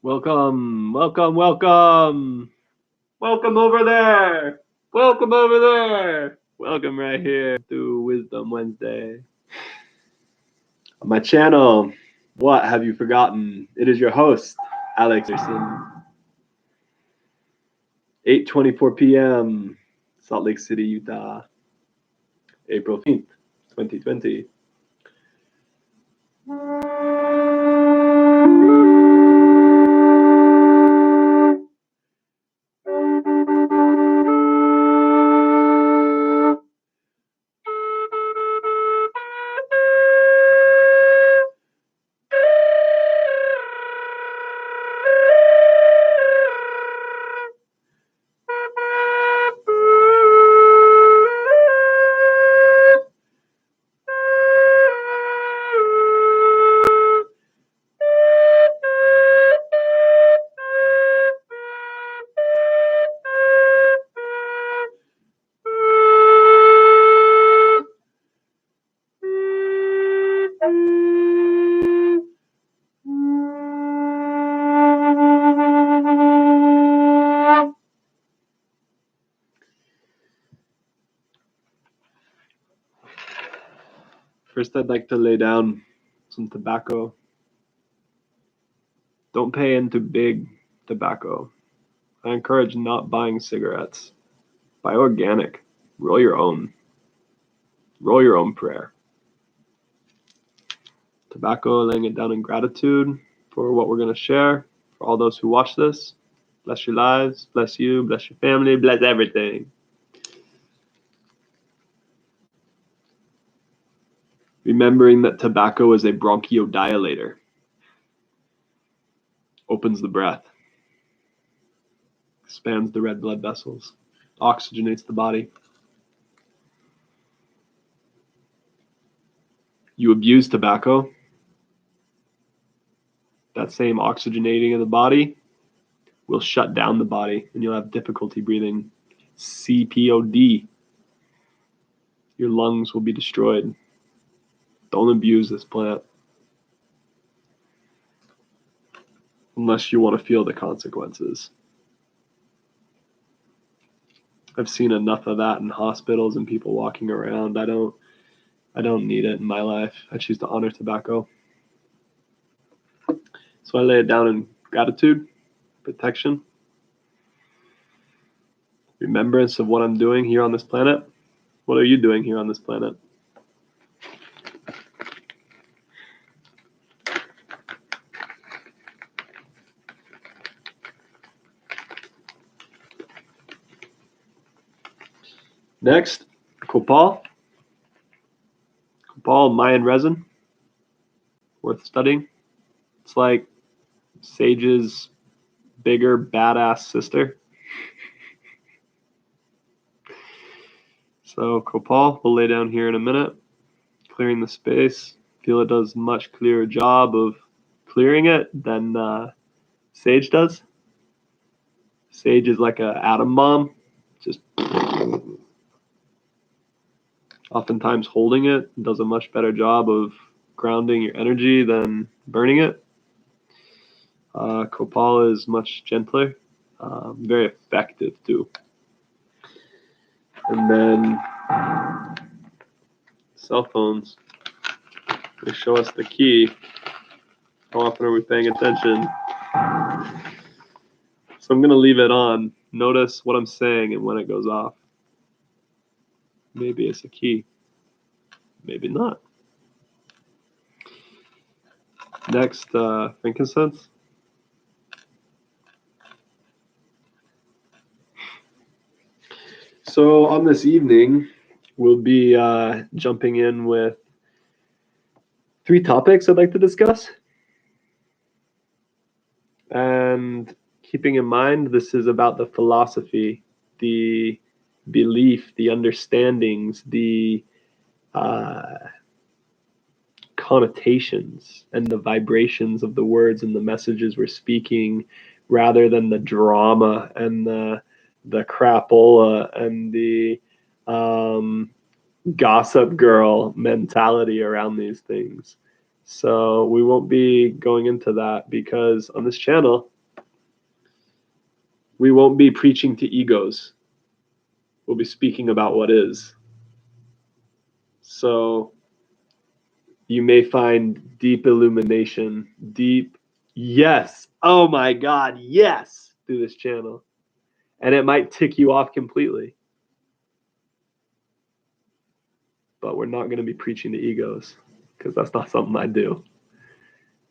Welcome, welcome, welcome. Welcome over there. Welcome over there. Welcome right here to Wisdom Wednesday. On my channel, What Have You Forgotten? It is your host, Alex Erson. 8:24 p.m., Salt Lake City, Utah. April 15th, 2020. First, I'd like to lay down some tobacco. Don't pay into big tobacco. I encourage not buying cigarettes. Buy organic. Roll your own. Roll your own prayer. Tobacco, laying it down in gratitude for what we're going to share. For all those who watch this, bless your lives, bless you, bless your family, bless everything. Remembering that tobacco is a bronchodilator. Opens the breath. Expands the red blood vessels. Oxygenates the body. You abuse tobacco, that same oxygenating of the body will shut down the body and you'll have difficulty breathing. CPOD. Your lungs will be destroyed. Don't abuse this plant unless you want to feel the consequences. I've seen enough of that in hospitals and people walking around. I don't need it in my life. I choose to honor tobacco. So I lay it down in gratitude, protection, remembrance of what I'm doing here on this planet. What are you doing here on this planet? Next, copal. Copal, Mayan resin. Worth studying. It's like sage's bigger badass sister. So copal, we'll lay down here in a minute, clearing the space. Feel it does much clearer job of clearing it than sage does. Sage is like an atom bomb, just oftentimes holding it does a much better job of grounding your energy than burning it. Copal is much gentler, very effective too. And then cell phones, they show us the key. How often are we paying attention? So I'm going to leave it on. Notice what I'm saying and when it goes off. Maybe it's a key. Maybe not. Next, frankincense. So on this evening, we'll be jumping in with 3 topics I'd like to discuss. And keeping in mind, this is about the philosophy, the belief, the understandings, the connotations and the vibrations of the words and the messages we're speaking, rather than the drama and the crapola and the gossip girl mentality around these things. So we won't be going into that because on this channel, We won't be preaching to egos. We'll be speaking about what is. So you may find deep illumination, yes, oh my God, yes, through this channel. And it might tick you off completely. But we're not going to be preaching to egos because that's not something I do.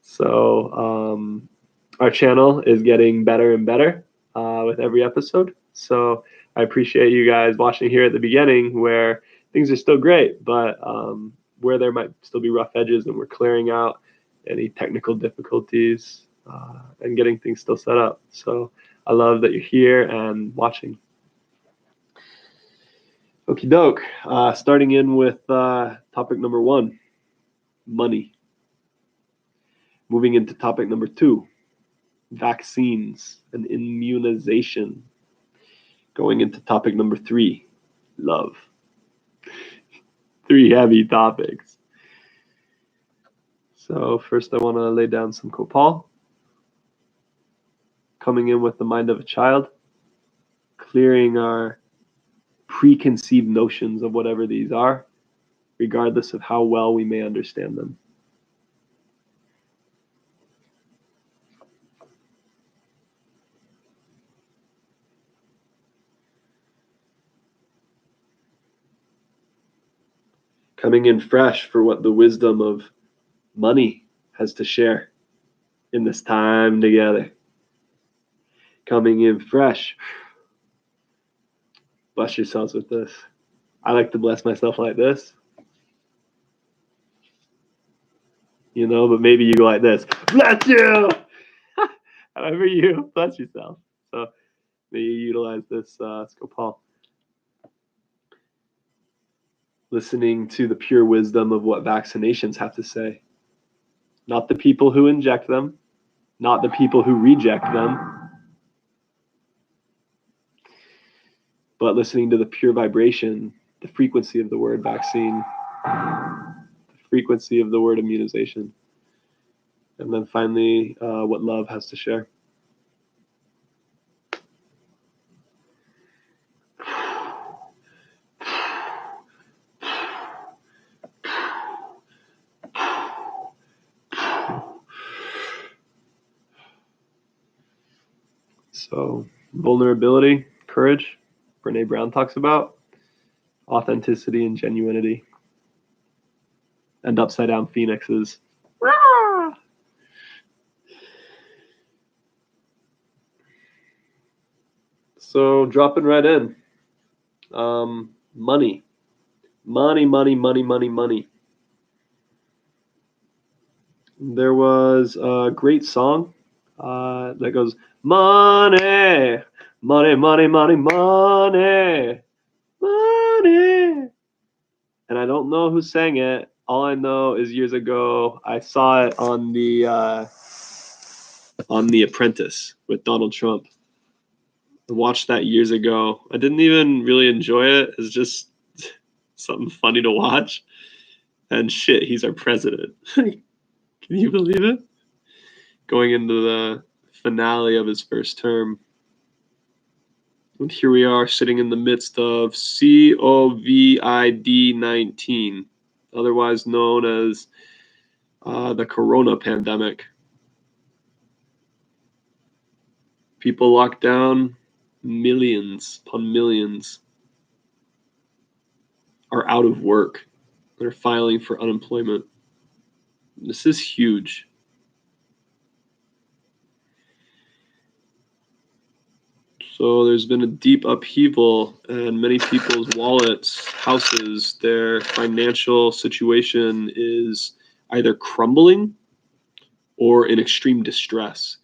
So our channel is getting better and better with every episode. So I appreciate you guys watching here at the beginning where things are still great, but where there might still be rough edges, and we're clearing out any technical difficulties and getting things still set up. So I love that you're here and watching. Okie doke. Starting in with topic number 1, money. Moving into topic number 2, vaccines and immunization. Going into topic number 3, love. 3 heavy topics. So first I want to lay down some copal. Coming in with the mind of a child, clearing our preconceived notions of whatever these are, regardless of how well we may understand them. Coming in fresh for what the wisdom of money has to share in this time together. Coming in fresh. Bless yourselves with this. I like to bless myself like this. You know, but maybe you go like this. Bless you! However you bless yourself. So may you utilize this Skopal. Listening to the pure wisdom of what vaccinations have to say. Not the people who inject them, not the people who reject them, but listening to the pure vibration, the frequency of the word vaccine, the frequency of the word immunization, and then finally what love has to share. So vulnerability, courage, Brene Brown talks about, authenticity and genuinity, and upside down phoenixes. So dropping right in. Money. There was a great song that goes, money, money, money, money, money, money. And I don't know who sang it. All I know is years ago I saw it on The Apprentice with Donald Trump. I watched that years ago. I didn't even really enjoy it. It's just something funny to watch. And shit, he's our president. Can you believe it? Going into the finale of his first term. And here we are sitting in the midst of COVID-19, otherwise known as the corona pandemic. People locked down, millions upon millions are out of work. They're filing for unemployment. This is huge. So there's been a deep upheaval, and many people's wallets, houses, their financial situation is either crumbling or in extreme distress.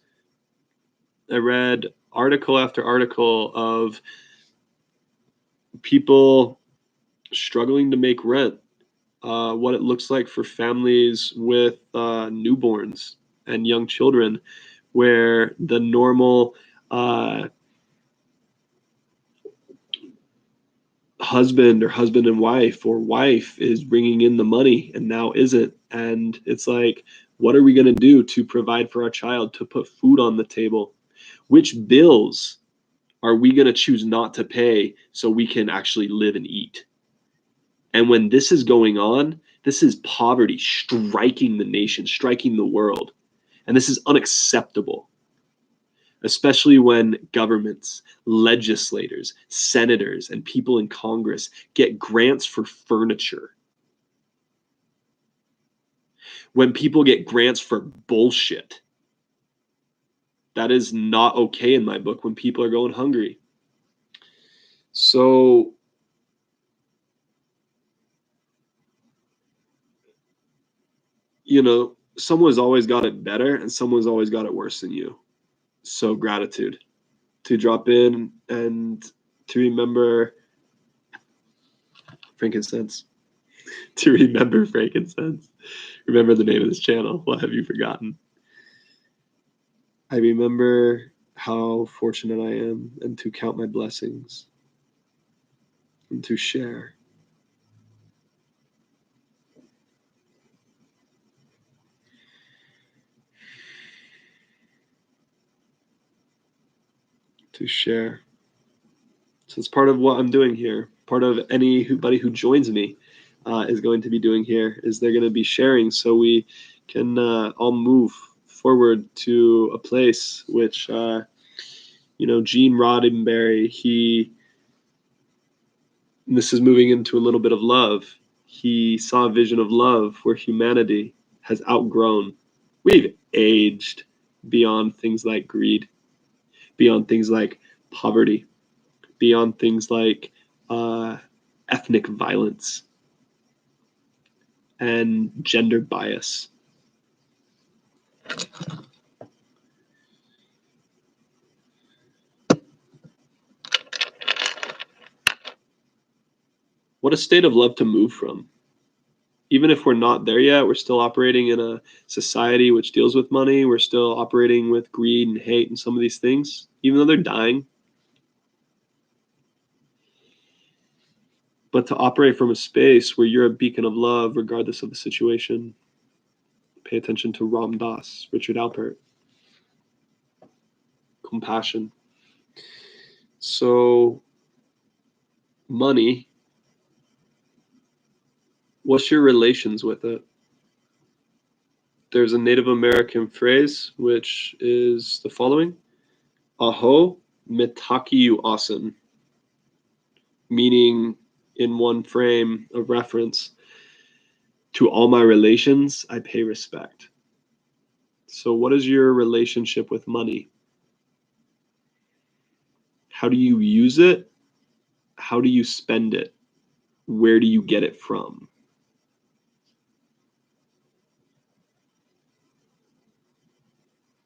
I read article after article of people struggling to make rent, what it looks like for families with newborns and young children, where the normal husband and wife, or wife is bringing in the money and now isn't. And it's like, what are we going to do to provide for our child, to put food on the table? Which bills are we going to choose not to pay so we can actually live and eat? And when this is going on, this is poverty striking the nation, striking the world. And this is unacceptable, especially when governments, legislators, senators, and people in Congress get grants for furniture. When people get grants for bullshit. That is not okay in my book when people are going hungry. So, someone's always got it better and someone's always got it worse than you. So gratitude to drop in and to remember frankincense. To remember frankincense. Remember the name of this channel. What have you forgotten? I remember how fortunate I am and to count my blessings and to share. To share. So it's part of what I'm doing here. Part of anybody who joins me is going to be doing here is they're going to be sharing so we can all move forward to a place which, Gene Roddenberry, this is moving into a little bit of love. He saw a vision of love where humanity has outgrown. We've aged beyond things like greed, beyond things like poverty, beyond things like ethnic violence and gender bias. What a state of love to move from. Even if we're not there yet, we're still operating in a society which deals with money. We're still operating with greed and hate and some of these things, even though they're dying. But to operate from a space where you're a beacon of love, regardless of the situation. Pay attention to Ram Dass, Richard Alpert. Compassion. So, money, what's your relations with it? There's a Native American phrase which is the following: Aho mitakiyu asen, meaning in one frame of reference, to all my relations, I pay respect. So what is your relationship with money? How do you use it? How do you spend it? Where do you get it from?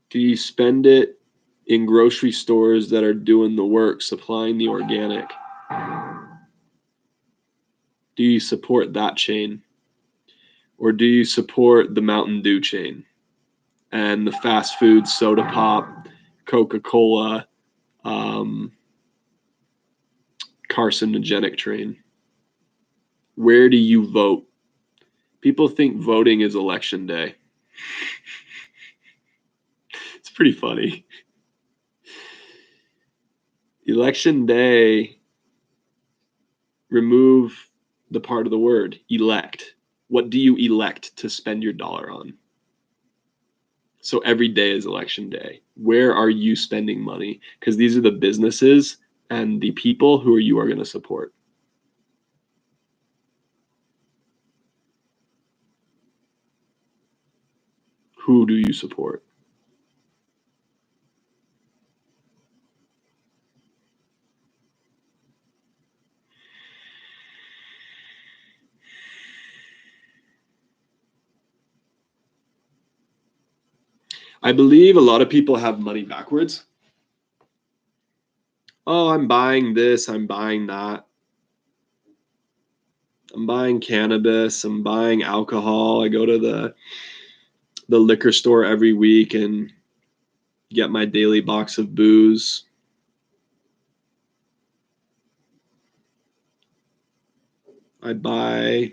Do you spend it in grocery stores that are doing the work, supplying the organic? Do you support that chain? Or do you support the Mountain Dew chain and the fast food, soda pop, Coca-Cola, carcinogenic train? Where do you vote? People think voting is election day. It's pretty funny. Election day, remove the part of the word, elect. What do you elect to spend your dollar on? So every day is election day. Where are you spending money? Because these are the businesses and the people who you are going to support. Who do you support? I believe a lot of people have money backwards. Oh, I'm buying this, I'm buying that. I'm buying cannabis, I'm buying alcohol. I go to the liquor store every week and get my daily box of booze. I buy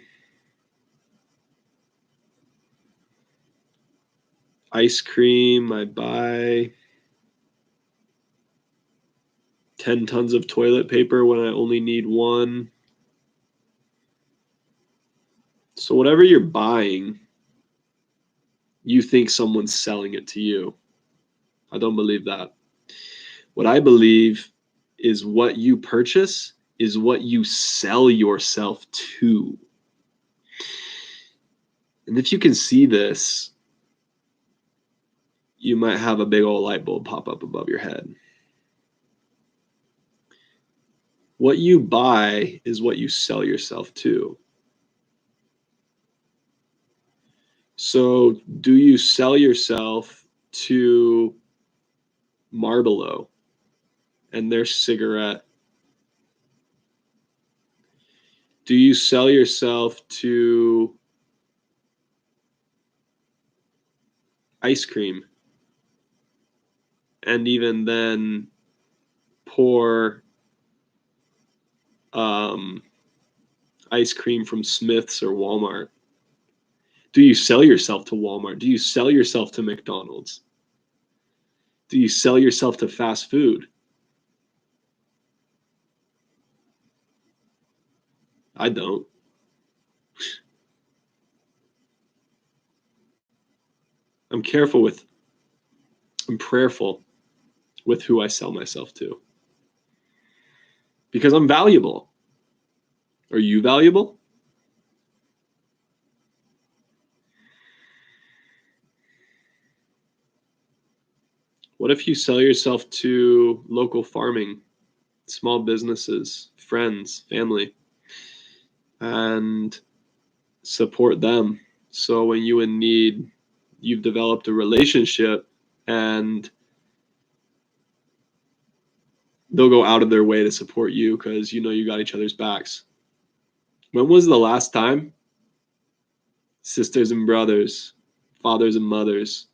ice cream, I buy 10 tons of toilet paper when I only need one. So whatever you're buying, you think someone's selling it to you. I don't believe that. What I believe is what you purchase is what you sell yourself to. And if you can see this, you might have a big old light bulb pop up above your head. What you buy is what you sell yourself to. So do you sell yourself to Marlboro and their cigarette? Do you sell yourself to ice cream? And even then, pour ice cream from Smith's or Walmart? Do you sell yourself to Walmart? Do you sell yourself to McDonald's? Do you sell yourself to fast food? I don't. I'm prayerful with who I sell myself to. Because I'm valuable. Are you valuable? What if you sell yourself to local farming, small businesses, friends, family, and support them? So when you in need, you've developed a relationship and they'll go out of their way to support you because you know you got each other's backs. When was the last time sisters and brothers, fathers and mothers,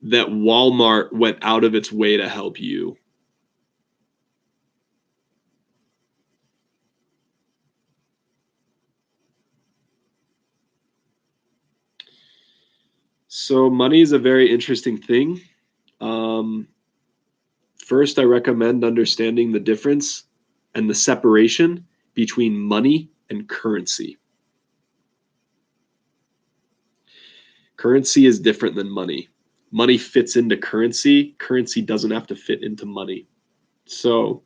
that Walmart went out of its way to help you? So money is a very interesting thing. First, I recommend understanding the difference and the separation between money and currency. Currency is different than money. Money fits into currency. Currency doesn't have to fit into money. So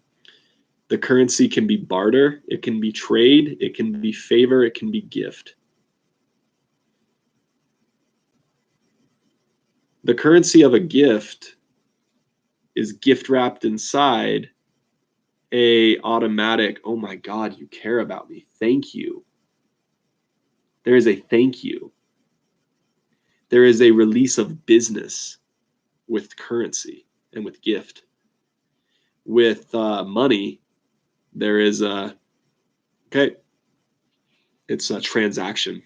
the currency can be barter, it can be trade, it can be favor, it can be gift. The currency of a gift is gift wrapped inside a automatic, oh my God, you care about me. Thank you. There is a thank you. There is a release of business with currency and with gift. With money, there is a, okay, it's a transaction.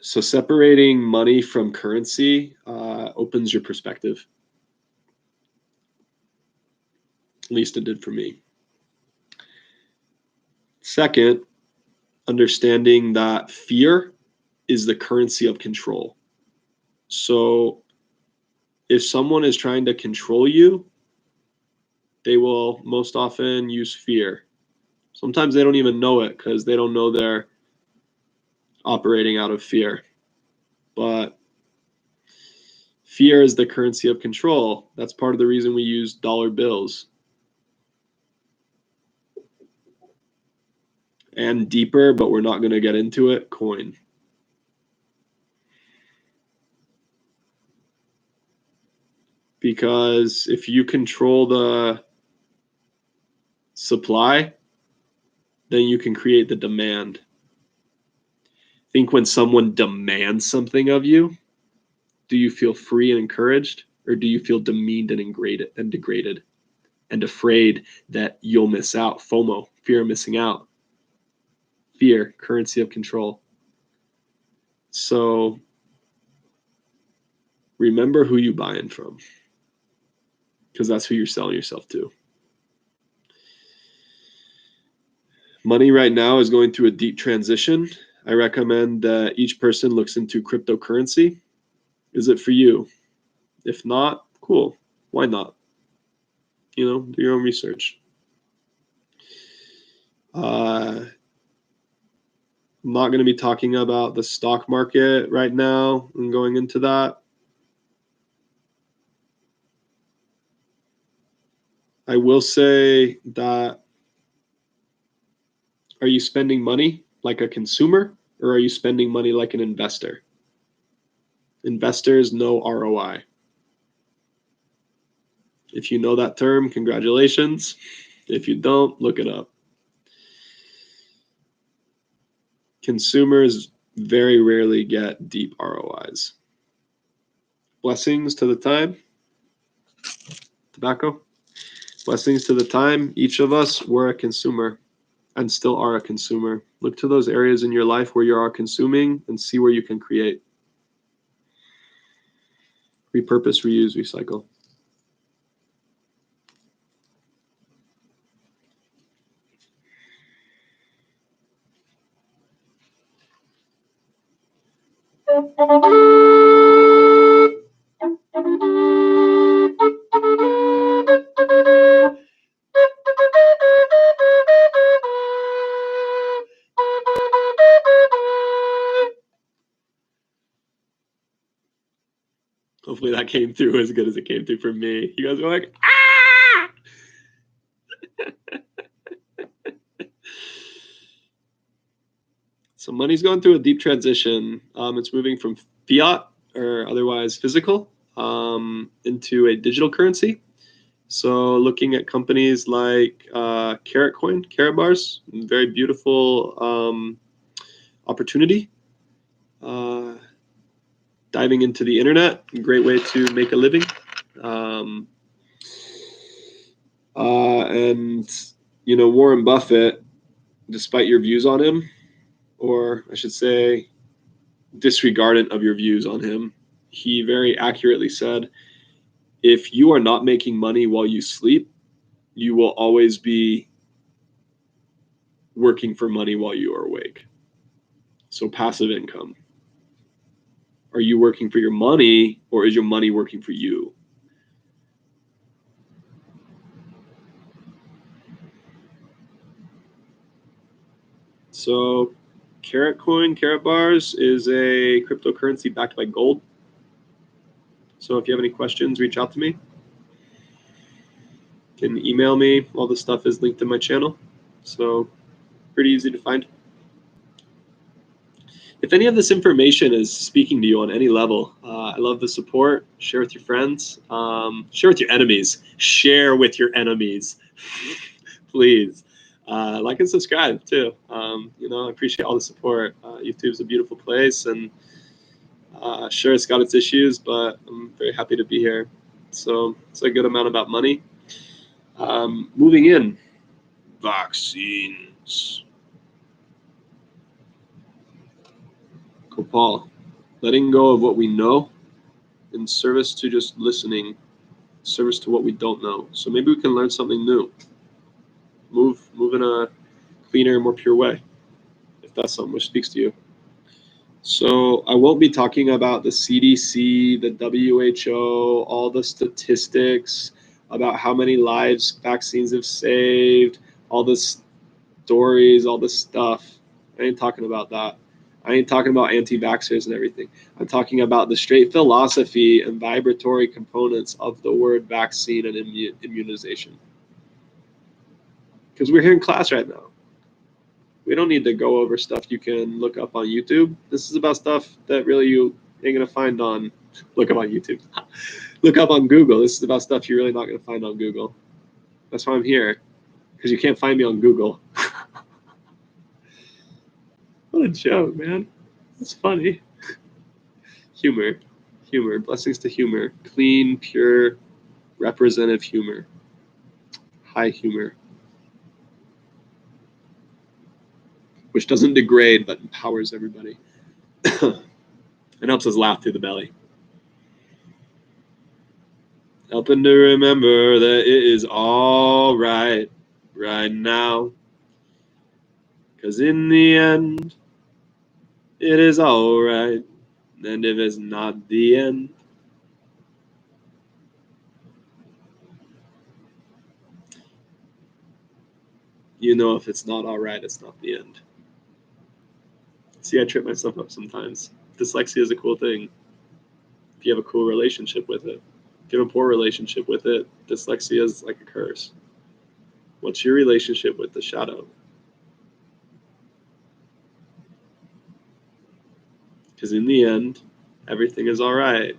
So separating money from currency opens your perspective. At least it did for me. Second, understanding that fear is the currency of control. So if someone is trying to control you, they will most often use fear. Sometimes they don't even know it because they don't know they're operating out of fear. But fear is the currency of control. That's part of the reason we use dollar bills. And deeper, but we're not going to get into it, coin. Because if you control the supply, then you can create the demand. Think when someone demands something of you, do you feel free and encouraged, or do you feel demeaned and degraded and afraid that you'll miss out? FOMO, fear of missing out. Fear, currency of control. So remember who you buying from, because that's who you're selling yourself to. Money right now is going through a deep transition. I recommend that each person looks into cryptocurrency Is it for you? If not, cool. Why not? Do your own research. I'm not going to be talking about the stock market right now and going into that. I will say that, are you spending money like a consumer, or are you spending money like an investor? Investors know ROI. If you know that term, congratulations. If you don't, look it up. Consumers very rarely get deep ROIs. Blessings to the time. Tobacco. Blessings to the time. Each of us were a consumer and still are a consumer. Look to those areas in your life where you are consuming and see where you can create. Repurpose, reuse, recycle. Hopefully that came through as good as it came through for me. You guys are like, ah! So money's going through a deep transition. It's moving from fiat, or otherwise physical, into a digital currency. So looking at companies like Carrot Coin, Carrot Bars, very beautiful opportunity. Diving into the internet, great way to make a living. And Warren Buffett, despite your views on him, or I should say disregardant of your views on him, he very accurately said, if you are not making money while you sleep, you will always be working for money while you are awake. So passive income. Are you working for your money, or is your money working for you? So Carrot Coin, Carrot Bars is a cryptocurrency backed by gold. So if you have any questions, reach out to me. You can email me. All the stuff is linked in my channel. So pretty easy to find. If any of this information is speaking to you on any level, I love the support. Share with your friends. Share with your enemies. Share with your enemies. Please. Like and subscribe too. I appreciate all the support. YouTube's a beautiful place, and sure, it's got its issues, but I'm very happy to be here. So it's a good amount about money. Moving in, vaccines. Kopal, letting go of what we know in service to just listening, service to what we don't know. So maybe we can learn something new. Move in a cleaner, more pure way, if that's something which speaks to you. So I won't be talking about the CDC, the WHO, all the statistics about how many lives vaccines have saved, all the stories, all the stuff. I ain't talking about that. I ain't talking about anti-vaxxers and everything. I'm talking about the straight philosophy and vibratory components of the word vaccine and immunization. Because we're here in class right now. We don't need to go over stuff you can look up on YouTube. This is about stuff that really you ain't going to find on, look up on YouTube. Look up on Google. This is about stuff you're really not going to find on Google. That's why I'm here, because you can't find me on Google. What a joke, man. That's funny. Humor. Blessings to humor. Clean, pure, representative humor. High humor. Which doesn't degrade, but empowers everybody. It helps us laugh through the belly. Helping to remember that it is all right now. Because in the end, it is all right And if it's not the end, you know if it's not all right, it's not the end. See, I trip myself up sometimes. Dyslexia is a cool thing if you have a cool relationship with it. If you have a poor relationship with it, dyslexia is like a curse. What's your relationship with the shadow? Because in the end, everything is all right.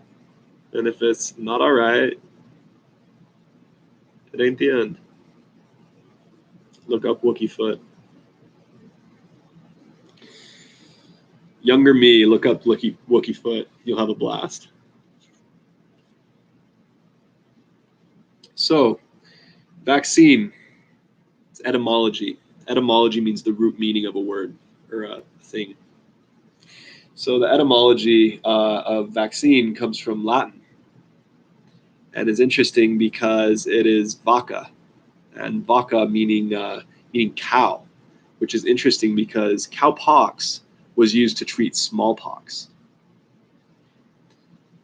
And if it's not all right, it ain't the end. Look up Wookiefoot. Younger me, look up Wookiefoot. You'll have a blast. So, vaccine. It's etymology. Etymology means the root meaning of a word or a thing. So the etymology of vaccine comes from Latin, and is interesting because it is vacca, and vacca meaning cow, which is interesting because cowpox was used to treat smallpox.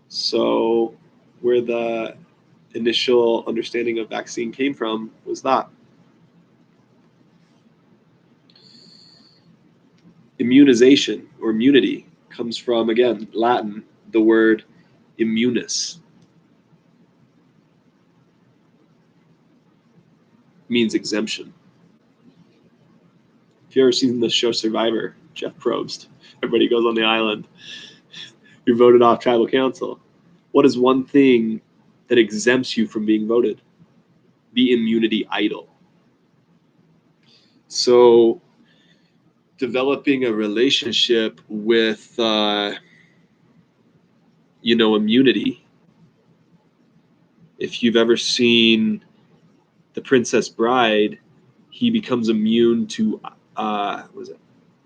So where the initial understanding of vaccine came from was that. Immunization or immunity comes from, again, Latin, the word immunis. Means exemption. If you've ever seen the show Survivor, Jeff Probst, everybody goes on the island. You're voted off tribal council. What is one thing that exempts you from being voted? The immunity idol. So, developing a relationship with, immunity. If you've ever seen The Princess Bride, he becomes immune to, was it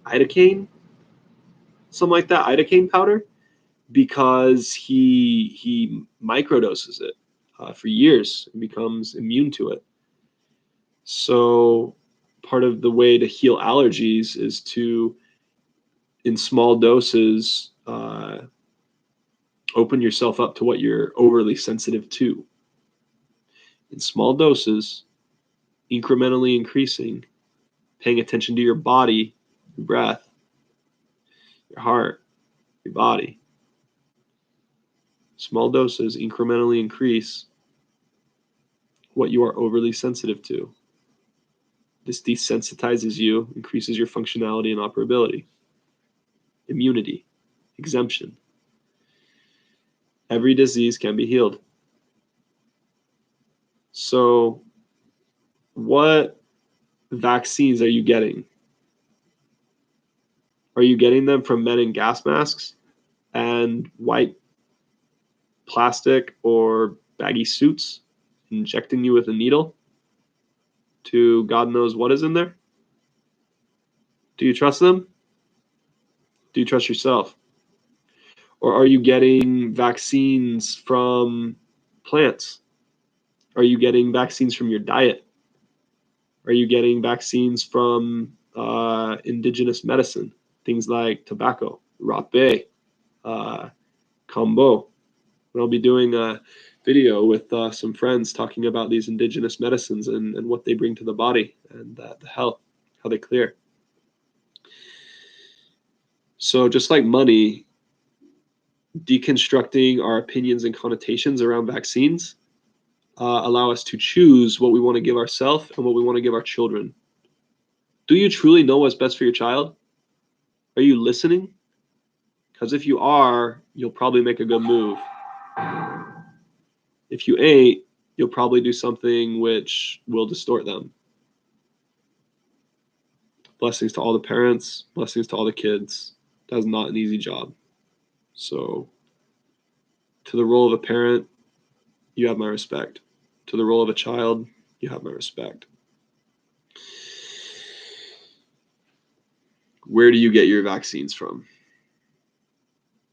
lidocaine? Something like that, lidocaine powder, because he microdoses it for years and becomes immune to it. So part of the way to heal allergies is to, in small doses, open yourself up to what you're overly sensitive to. In small doses, incrementally increasing, paying attention to your body, your breath, your heart, your body. Small doses incrementally increase what you are overly sensitive to. This desensitizes you, increases your functionality and operability. Immunity, exemption. Every disease can be healed. So, what vaccines are you getting? Are you getting them from men in gas masks and white plastic or baggy suits, injecting you with a needle to God knows what is in there? Do you trust them? Do you trust yourself? Or are you getting vaccines from plants? Are you getting vaccines from your diet? Are you getting vaccines from indigenous medicine? Things like tobacco, rapé, kambo. I'll be doing a video with some friends talking about these indigenous medicines and what they bring to the body and the health, how they clear. So just like money, deconstructing our opinions and connotations around vaccines allow us to choose what we want to give ourselves and what we want to give our children. Do you truly know what's best for your child? Are you listening? Because if you are, you'll probably make a good move. If you ain't, you'll probably do something which will distort them. Blessings to all the parents, blessings to all the kids. That's not an easy job. So, to the role of a parent, you have my respect. To the role of a child, you have my respect. Where do you get your vaccines from?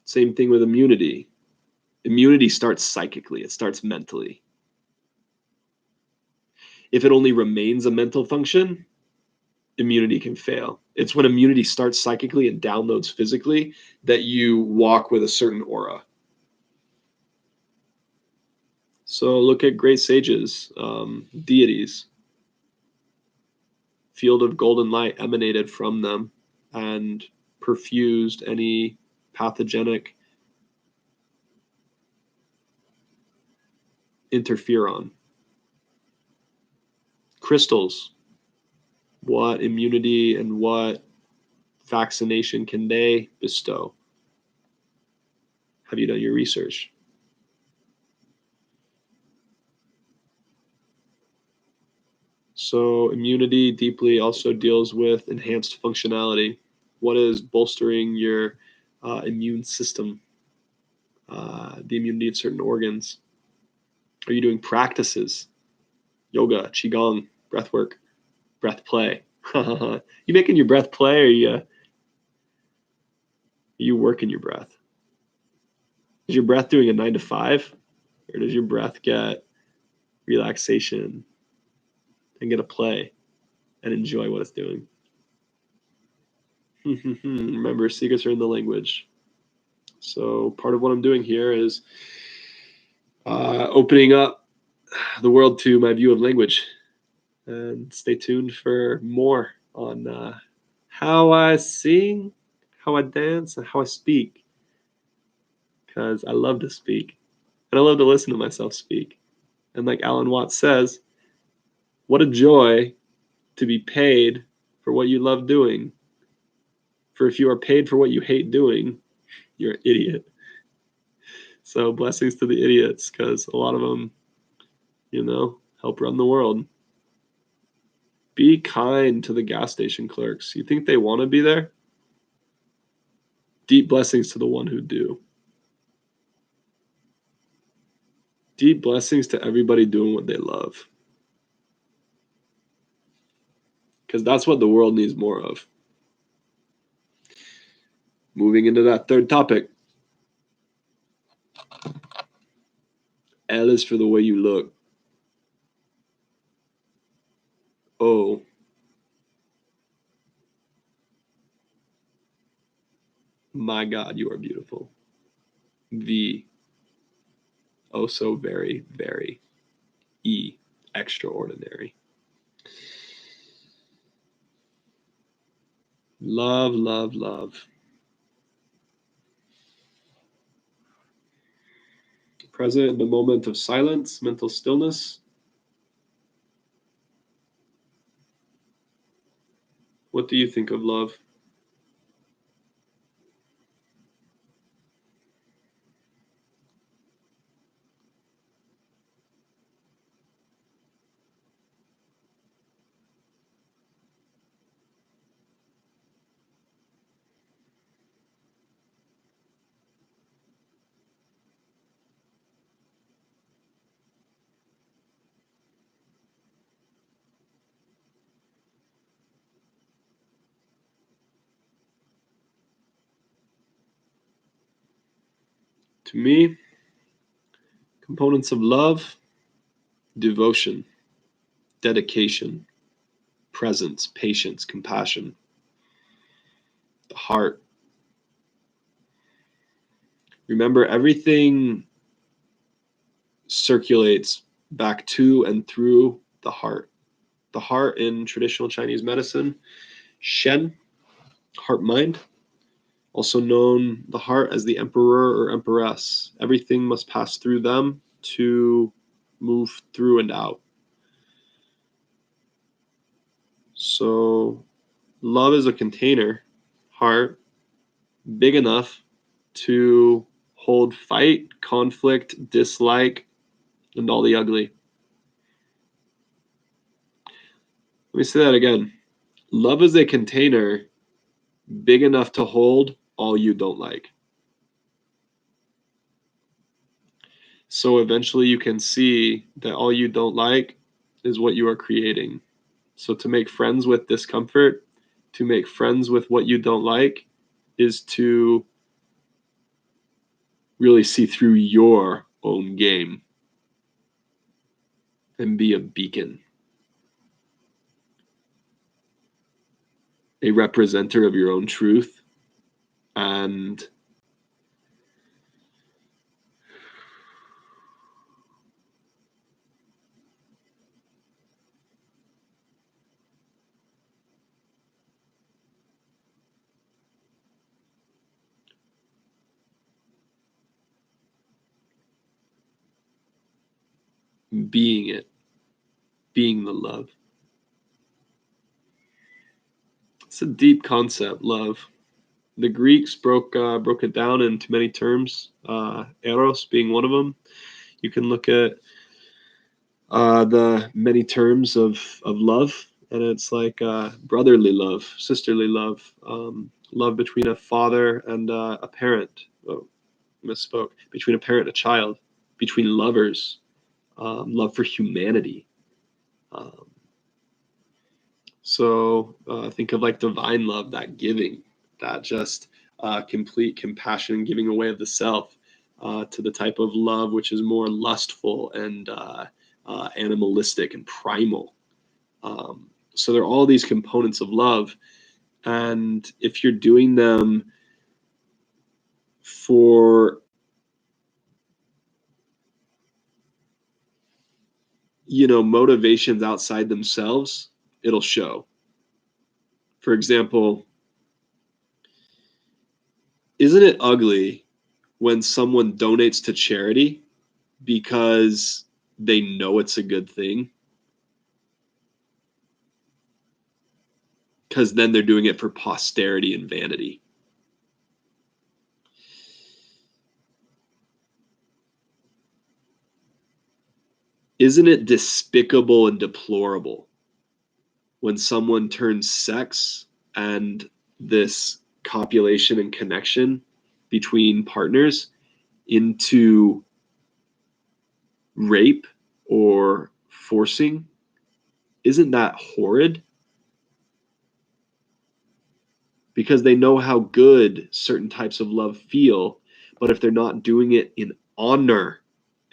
Same thing with immunity. Immunity starts psychically, it starts mentally. If it only remains a mental function, immunity can fail. It's when immunity starts psychically and downloads physically that you walk with a certain aura. So look at great sages, deities. Field of golden light emanated from them and perfused any pathogenic interferon. Crystals, what immunity and what vaccination can they bestow? Have you done your research? So immunity deeply also deals with enhanced functionality. What is bolstering your immune system, the immunity of certain organs? Are you doing practices? Yoga, qigong, breath work, breath play. You making your breath play, or you working your breath? Is your breath doing a 9 to 5, or does your breath get relaxation and get a play and enjoy what it's doing? Remember, secrets are in the language. So part of what I'm doing here is opening up the world to my view of language. And stay tuned for more on how I sing, how I dance, and how I speak. Because I love to speak. And I love to listen to myself speak. And like Alan Watts says, what a joy to be paid for what you love doing. For if you are paid for what you hate doing, you're an idiot. So blessings to the idiots, because a lot of them, help run the world. Be kind to the gas station clerks. You think they want to be there? Deep blessings to the one who do. Deep blessings to everybody doing what they love. Because that's what the world needs more of. Moving into that third topic. L is for the way you look. O. My God, you are beautiful. V. Oh, so very, very. E. Extraordinary. Love, love, love. Present in the moment of silence, mental stillness. What do you think of love? To me, components of love: devotion, dedication, presence, patience, compassion, the heart. Remember, everything circulates back to and through the heart. The heart in traditional Chinese medicine, Shen, heart mind, also known the heart as the emperor or empress. Everything must pass through them to move through and out. So love is a container, heart, big enough to hold fight, conflict, dislike, and all the ugly. Let me say that again. Love is a container big enough to hold all you don't like. So eventually you can see that all you don't like is what you are creating. So to make friends with discomfort, to make friends with what you don't like, is to really see through your own game and be a beacon. a representer of your own truth, and being it, being the love. It's a deep concept, love. The Greeks broke it down into many terms, eros being one of them. You can look at the many terms of love, and it's like brotherly love, sisterly love, love between a father and a parent. Oh, misspoke. Between a parent and a child, between lovers, love for humanity. Um, so think of like divine love, that giving, that just complete compassion and giving away of the self, to the type of love which is more lustful and animalistic and primal. So there are all these components of love, and if you're doing them for motivations outside themselves, it'll show. For example, isn't it ugly when someone donates to charity because they know it's a good thing? Because then they're doing it for posterity and vanity. Isn't it despicable and deplorable when someone turns sex and this copulation and connection between partners into rape or forcing? Isn't that horrid? Because they know how good certain types of love feel, but if they're not doing it in honor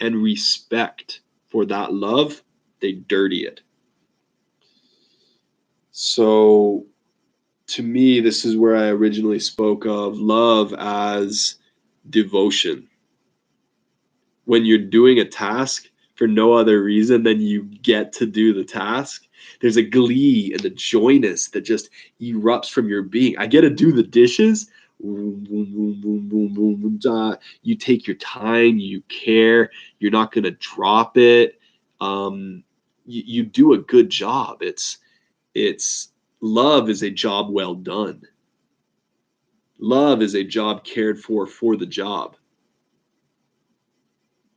and respect for that love, they dirty it. So to me, this is where I originally spoke of love as devotion. When you're doing a task for no other reason than you get to do the task, there's a glee and a joyness that just erupts from your being. I get to do the dishes. You take your time, you care, you're not going to drop it. You do a good job. It's love is a job well done. Love is a job cared for the job.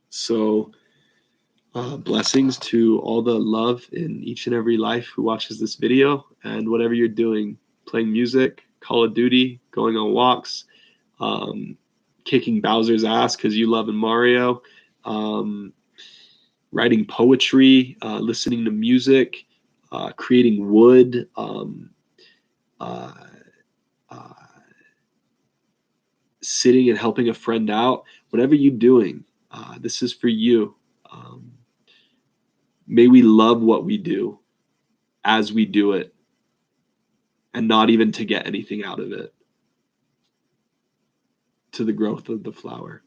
So blessings to all the love in each and every life who watches this video, and whatever you're doing, playing music, Call of Duty, going on walks, kicking Bowser's ass because you love Mario, writing poetry, listening to music, creating wood, uh, uh, sitting and helping a friend out, whatever you're doing, this is for you. May we love what we do as we do it, and not even to get anything out of it, to the growth of the flower.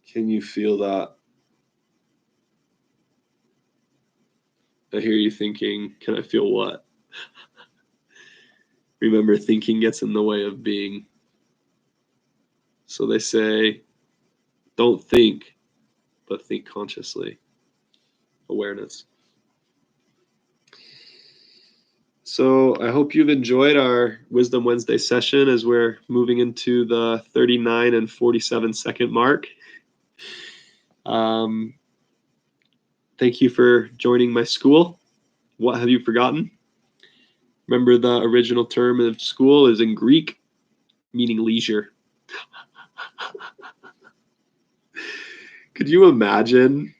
Can you feel that? I hear you thinking, can I feel what? Remember, thinking gets in the way of being. So they say, don't think, but think consciously. Awareness. So I hope you've enjoyed our Wisdom Wednesday session as we're moving into the 39 and 47-second mark. Thank you for joining my school. What have you forgotten? Remember, the original term of school is in Greek, meaning leisure. Could you imagine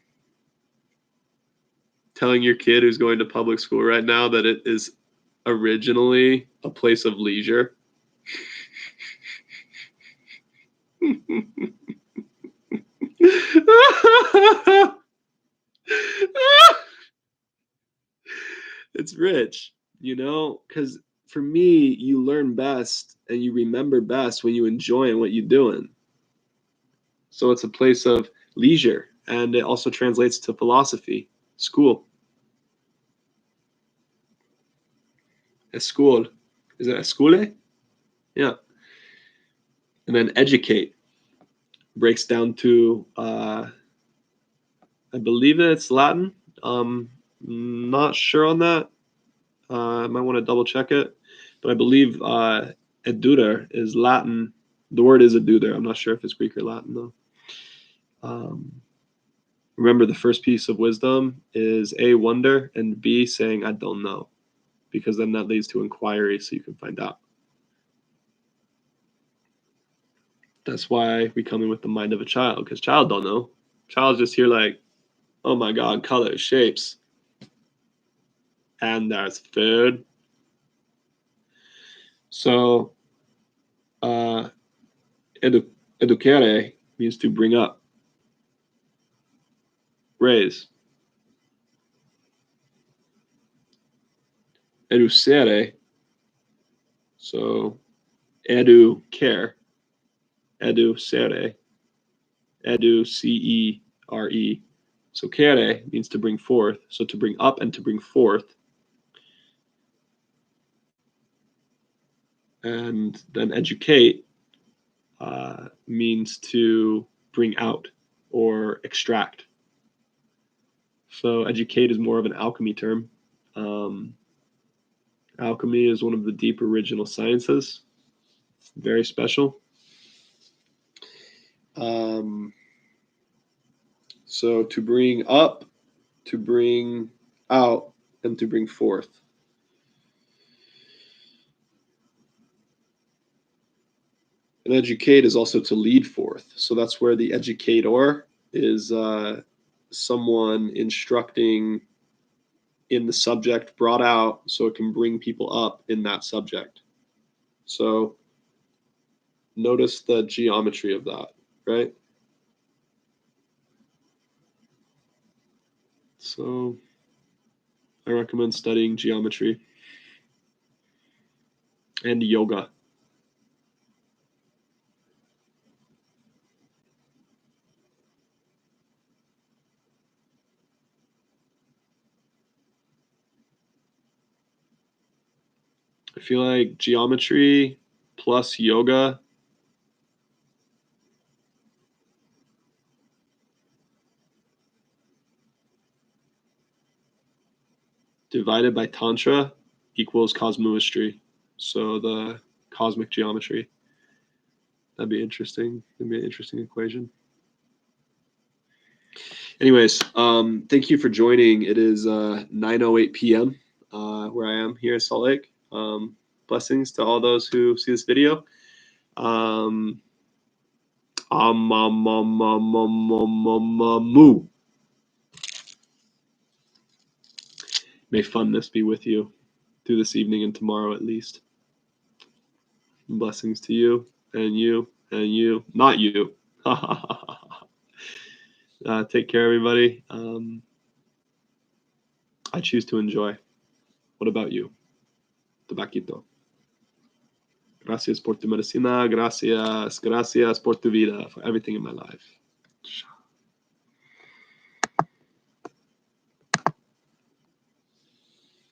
telling your kid who's going to public school right now that it is originally a place of leisure? It's rich, because for me, you learn best and you remember best when you enjoy what you're doing. So it's a place of leisure, and it also translates to philosophy, school. Escool. Is it escole? Yeah. And then educate breaks down to, I believe it's Latin. Not sure on that. I might want to double check it, but I believe eduder is Latin. The word is eduder. I'm not sure if it's Greek or Latin though. Remember, the first piece of wisdom is A, wonder, and B, saying I don't know, because then that leads to inquiry, so you can find out. That's why we come in with the mind of a child, because child don't know. Child's just here like, oh my God, colors, shapes, and there's food. So, educare means to bring up, raise. Educere, so edu care, educere, cere. So care means to bring forth, so to bring up and to bring forth. And then educate means to bring out or extract. So educate is more of an alchemy term. Alchemy is one of the deep original sciences. Very special. So to bring up, to bring out, and to bring forth. And educate is also to lead forth. So that's where the educator is someone instructing in the subject brought out so it can bring people up in that subject. So notice the geometry of that, right? So I recommend studying geometry and yoga. I feel like geometry plus yoga divided by tantra equals cosmostry. So the cosmic geometry. That'd be interesting. That'd be an interesting equation. Anyways, thank you for joining. It is 9:08 p.m. Where I am here in Salt Lake. Blessings to all those who see this video. Moo. May funness be with you through this evening and tomorrow at least. Blessings to you and you and you. Not you. Take care, everybody. I choose to enjoy. What about you? Tabaquito. Gracias por tu medicina. Gracias por tu vida, for everything in my life.